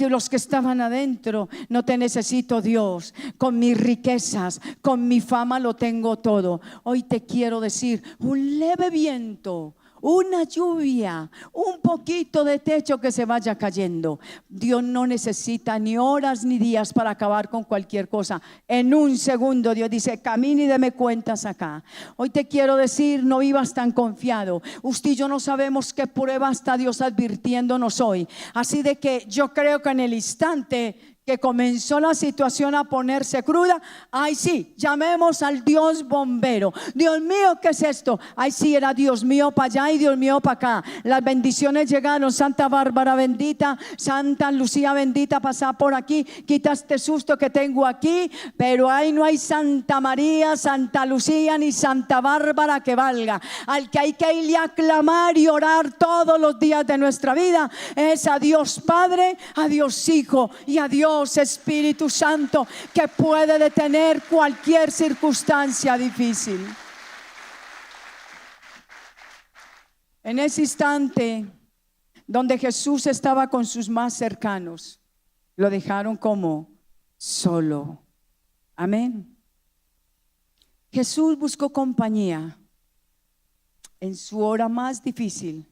los que estaban adentro. No te necesito, Dios, con mis riquezas, con mi fama lo tengo todo. Hoy te quiero decir: un leve viento, una lluvia, un poquito de techo que se vaya cayendo. Dios no necesita ni horas ni días para acabar con cualquier cosa. En un segundo Dios dice: camine y deme cuentas acá. Hoy te quiero decir: no vivas tan confiado. Usted y yo no sabemos qué prueba está Dios advirtiéndonos hoy. Así de que yo creo que en el instante que comenzó la situación a ponerse cruda, ay sí, llamemos al Dios bombero. Dios mío, ¿qué es esto? Ay sí, era Dios mío para allá y Dios mío para acá. Las bendiciones llegaron: Santa Bárbara bendita, Santa Lucía bendita, pasá por aquí, quita este susto que tengo aquí. Pero ahí no hay Santa María, Santa Lucía ni Santa Bárbara que valga. Al que hay que irle a clamar y orar todos los días de nuestra vida es a Dios Padre, a Dios Hijo y a Dios Espíritu Santo, que puede detener cualquier circunstancia difícil. En ese instante donde Jesús estaba con sus más cercanos, lo dejaron como solo. Amén. Jesús buscó compañía en su hora más difícil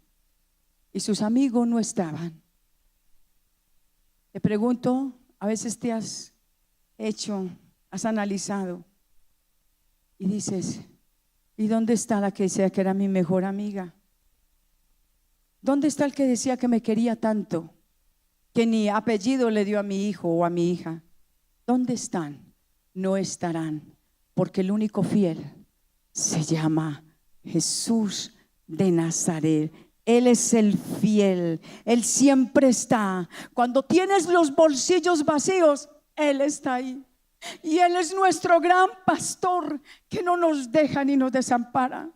y sus amigos no estaban. Te pregunto, a veces te has analizado y dices: ¿y dónde está la que decía que era mi mejor amiga? ¿Dónde está el que decía que me quería tanto, que ni apellido le dio a mi hijo o a mi hija? ¿Dónde están? No estarán, porque el único fiel se llama Jesús de Nazaret. Él es el fiel, Él siempre está. Cuando tienes los bolsillos vacíos, Él está ahí. Y Él es nuestro gran pastor que no nos deja ni nos desampara.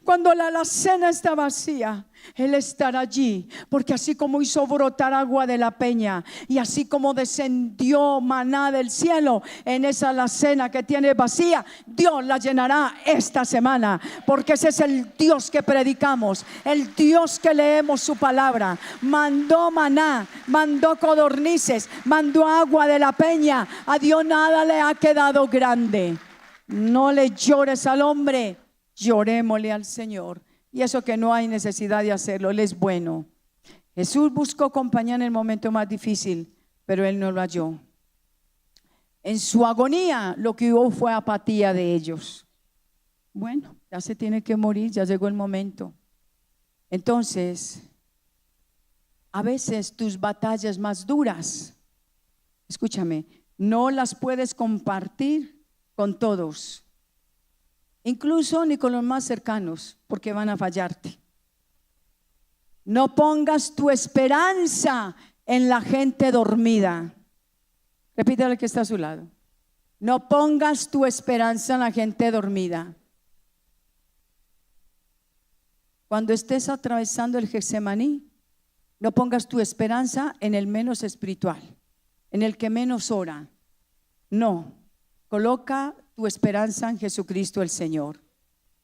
Cuando la alacena está vacía, Él estará allí, porque así como hizo brotar agua de la peña y así como descendió maná del cielo en esa alacena que tiene vacía, Dios la llenará esta semana, porque ese es el Dios que predicamos, el Dios que leemos su palabra. Mandó maná, mandó codornices, mandó agua de la peña. A Dios nada le ha quedado grande. No le llores al hombre, Llorémosle al Señor. Y eso que no hay necesidad de hacerlo, Él es bueno. Jesús buscó compañía en el momento más difícil, pero Él no lo halló. En su agonía lo que hubo fue apatía de ellos. Bueno, ya se tiene que morir, ya llegó el momento. Entonces, a veces tus batallas más duras, escúchame, no las puedes compartir con todos, incluso ni con los más cercanos, porque van a fallarte. No pongas tu esperanza en la gente dormida. Repítale al que está a su lado. No pongas tu esperanza en la gente dormida. Cuando estés atravesando el Getsemaní, no pongas tu esperanza en el menos espiritual, en el que menos ora. No, coloca tu esperanza en Jesucristo el Señor.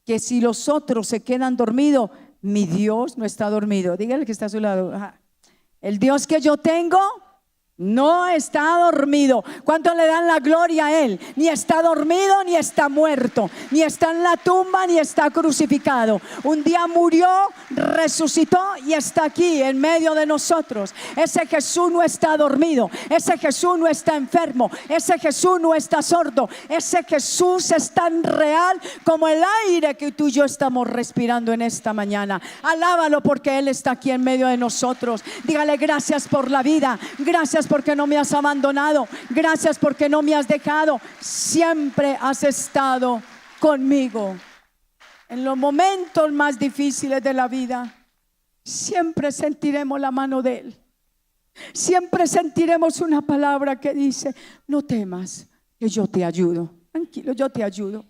Que si los otros se quedan dormidos, mi Dios no está dormido. Dígale que está a su lado. El Dios que yo tengo no está dormido. ¿Cuánto le dan la gloria a Él? Ni está dormido, ni está muerto, ni está en la tumba, ni está crucificado. Un día murió, resucitó y está aquí en medio de nosotros. Ese Jesús no está dormido. Ese Jesús no está enfermo. Ese Jesús no está sordo. Ese Jesús es tan real como el aire que tú y yo estamos respirando en esta mañana. Alábalo porque Él está aquí en medio de nosotros. Dígale gracias por la vida. Gracias porque no me has abandonado. Gracias porque no me has dejado. Siempre has estado conmigo. En los momentos más difíciles de la vida, siempre sentiremos la mano de Él. Siempre sentiremos una palabra que dice: no temas, que yo te ayudo. Tranquilo, yo te ayudo.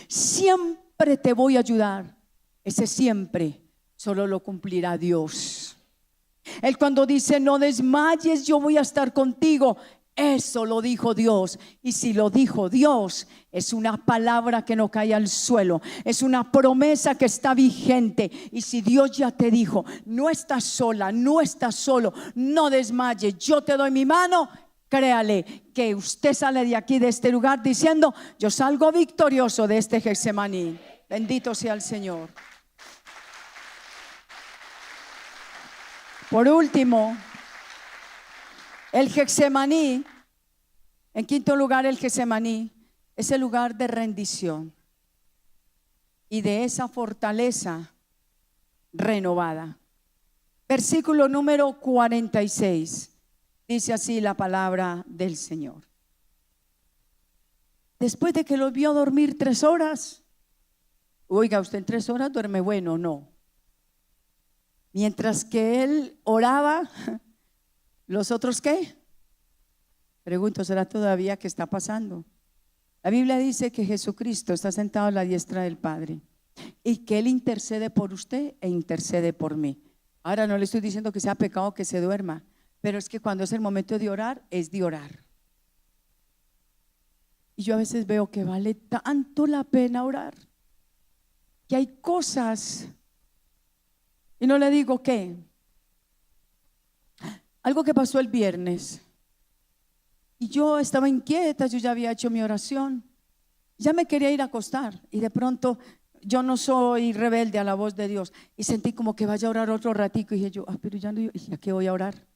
Siempre te voy a ayudar. Ese siempre solo lo cumplirá Dios. Él cuando dice no desmayes, yo voy a estar contigo, eso lo dijo Dios. Y si lo dijo Dios, es una palabra que no cae al suelo, es una promesa que está vigente. Y si Dios ya te dijo, no estás sola, no estás solo, no desmayes, yo te doy mi mano, créale que usted sale de aquí, de este lugar, diciendo: yo salgo victorioso de este Getsemaní. Bendito sea el Señor. Por último, el Getsemaní, en quinto lugar, el Getsemaní es el lugar de rendición y de esa fortaleza renovada. Versículo número 46, dice así la palabra del Señor. Después de que los vio dormir 3 horas, oiga, ¿usted en 3 horas duerme bueno? No. Mientras que él oraba, ¿los otros qué? Pregunto, ¿será todavía que está pasando? La Biblia dice que Jesucristo está sentado a la diestra del Padre y que Él intercede por usted e intercede por mí. Ahora no le estoy diciendo que sea pecado que se duerma, pero es que cuando es el momento de orar, es de orar. Y yo a veces veo que vale tanto la pena orar, que hay cosas. Y no le digo qué. Algo que pasó el viernes. Y yo estaba inquieta, yo ya había hecho mi oración. Ya me quería ir a acostar. Y de pronto, yo no soy rebelde a la voz de Dios. Y sentí como que vaya a orar otro ratico. Y dije yo, pero ya no, ¿y a qué voy a orar?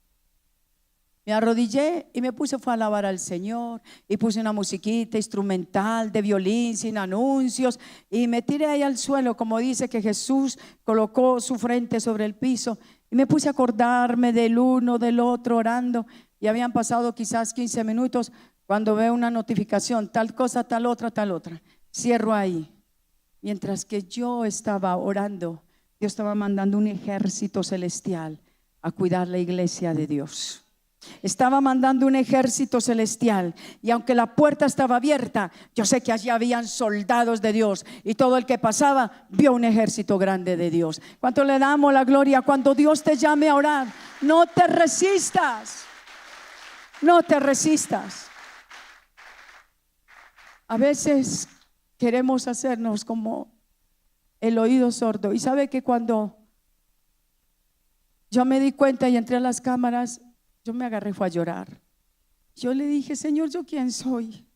Me arrodillé y me puse, fue a alabar al Señor. Y puse una musiquita instrumental de violín, sin anuncios. Y me tiré ahí al suelo, como dice que Jesús colocó su frente sobre el piso. Y me puse a acordarme del uno, del otro, orando. Y habían pasado quizás 15 minutos cuando veo una notificación, tal cosa, tal otra, tal otra. Cierro ahí. Mientras que yo estaba orando, Dios estaba mandando un ejército celestial a cuidar la iglesia de Dios. Estaba mandando un ejército celestial. Y aunque la puerta estaba abierta, yo sé que allí habían soldados de Dios. Y todo el que pasaba vio un ejército grande de Dios. ¿Cuánto le damos la gloria? Cuando Dios te llame a orar, no te resistas. No te resistas. A veces queremos hacernos como el oído sordo. Y sabe que cuando yo me di cuenta y entré a las cámaras, yo me agarré, fue a llorar. Yo le dije: Señor, ¿yo quién soy?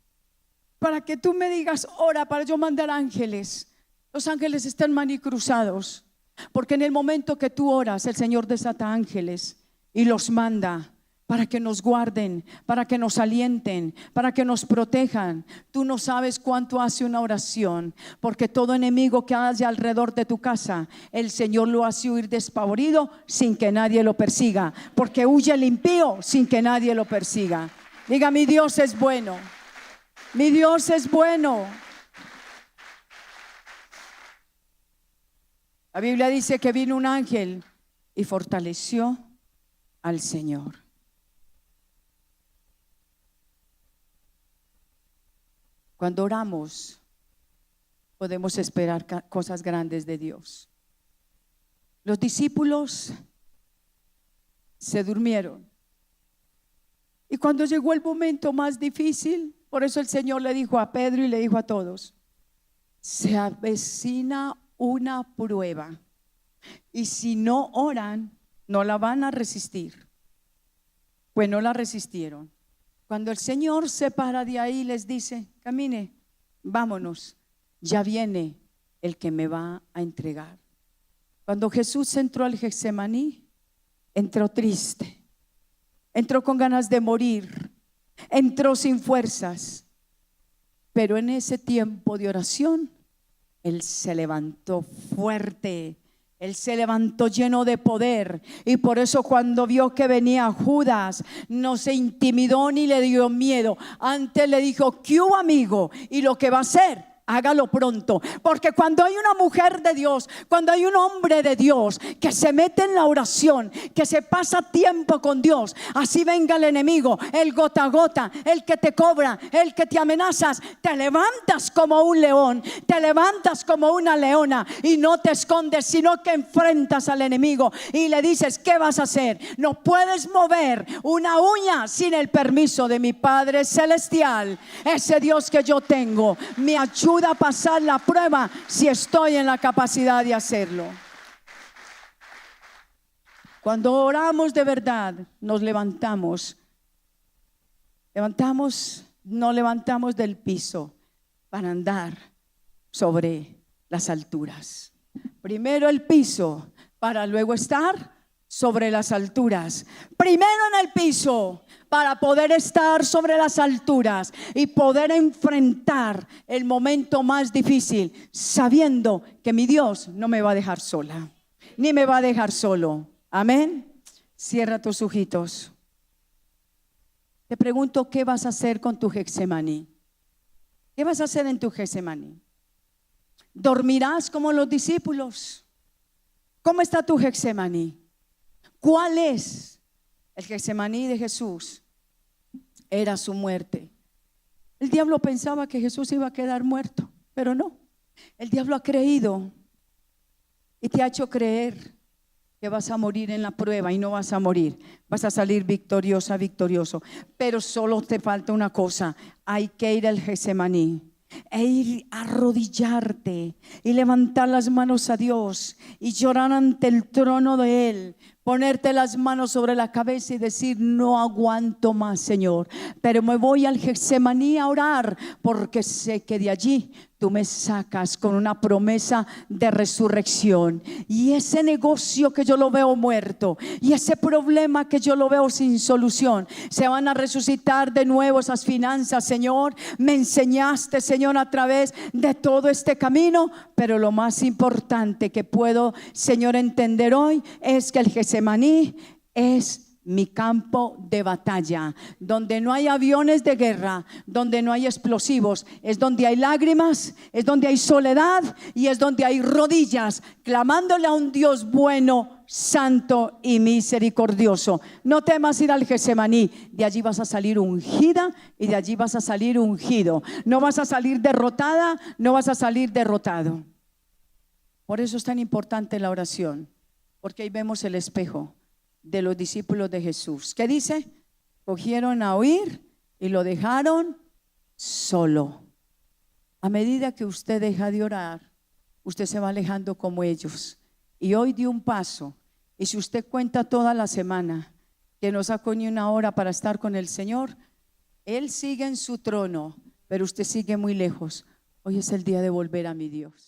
Para que tú me digas ora, para yo mandar ángeles. Los ángeles están manicruzados, porque en el momento que tú oras, el Señor desata ángeles y los manda para que nos guarden, para que nos alienten, para que nos protejan. Tú no sabes cuánto hace una oración, porque todo enemigo que haya alrededor de tu casa, el Señor lo hace huir despavorido sin que nadie lo persiga, porque huye el impío sin que nadie lo persiga. Diga: mi Dios es bueno, mi Dios es bueno. La Biblia dice que vino un ángel y fortaleció al Señor. Cuando oramos, podemos esperar cosas grandes de Dios. Los discípulos se durmieron. Y cuando llegó el momento más difícil, por eso el Señor le dijo a Pedro y le dijo a todos: se avecina una prueba, y si no oran, no la van a resistir. Pues no la resistieron. Cuando el Señor se para de ahí, les dice: camine, vámonos, ya viene el que me va a entregar. Cuando Jesús entró al Getsemaní, entró triste, entró con ganas de morir, entró sin fuerzas. Pero en ese tiempo de oración, Él se levantó fuerte, Él se levantó lleno de poder. Y por eso cuando vio que venía Judas, no se intimidó ni le dio miedo. Antes le dijo: ¿qué hubo, amigo? Y lo que va a hacer, hágalo pronto. Porque cuando hay una mujer de Dios, cuando hay un hombre de Dios que se mete en la oración, que se pasa tiempo con Dios, así venga el enemigo, el gota a gota, el que te cobra, el que te amenazas, te levantas como un león, te levantas como una leona y no te escondes, sino que enfrentas al enemigo y le dices: ¿qué vas a hacer? No puedes mover una uña sin el permiso de mi Padre Celestial. Ese Dios que yo tengo me ayuda a pasar la prueba si estoy en la capacidad de hacerlo. Cuando oramos de verdad, nos levantamos, nos levantamos del piso para andar sobre las alturas. Primero el piso para luego estar sobre las alturas. Primero en el piso para poder estar sobre las alturas y poder enfrentar el momento más difícil, sabiendo que mi Dios no me va a dejar sola, ni me va a dejar solo. Amén. Cierra tus ojitos. Te pregunto: ¿qué vas a hacer con tu Getsemaní? ¿Qué vas a hacer en tu Getsemaní? ¿Dormirás como los discípulos? ¿Cómo está tu Getsemaní? ¿Cuál es? El Getsemaní de Jesús era su muerte. El diablo pensaba que Jesús iba a quedar muerto, pero no. El diablo ha creído y te ha hecho creer que vas a morir en la prueba, y no vas a morir. Vas a salir victoriosa, victorioso. Pero solo te falta una cosa: hay que ir al Getsemaní e ir a arrodillarte y levantar las manos a Dios y llorar ante el trono de Él. Ponerte las manos sobre la cabeza y decir: no aguanto más, Señor, pero me voy al Getsemaní a orar, porque sé que de allí tú me sacas con una promesa de resurrección. Y ese negocio que yo lo veo muerto, y ese problema que yo lo veo sin solución, se van a resucitar de nuevo esas finanzas, Señor. Me enseñaste, Señor, a través de todo este camino. Pero lo más importante que puedo, Señor, entender hoy es que el Getsemaní es mi campo de batalla, donde no hay aviones de guerra, donde no hay explosivos, es donde hay lágrimas, es donde hay soledad y es donde hay rodillas clamándole a un Dios bueno, santo y misericordioso. No temas ir al Getsemaní, de allí vas a salir ungida y de allí vas a salir ungido. No vas a salir derrotada, no vas a salir derrotado. Por eso es tan importante la oración, porque ahí vemos el espejo de los discípulos de Jesús. ¿Qué dice? Cogieron a huir y lo dejaron solo. A medida que usted deja de orar, usted se va alejando como ellos. Y hoy dio un paso. Y si usted cuenta toda la semana que no sacó ni una hora para estar con el Señor, Él sigue en su trono, pero usted sigue muy lejos. Hoy es el día de volver a mi Dios.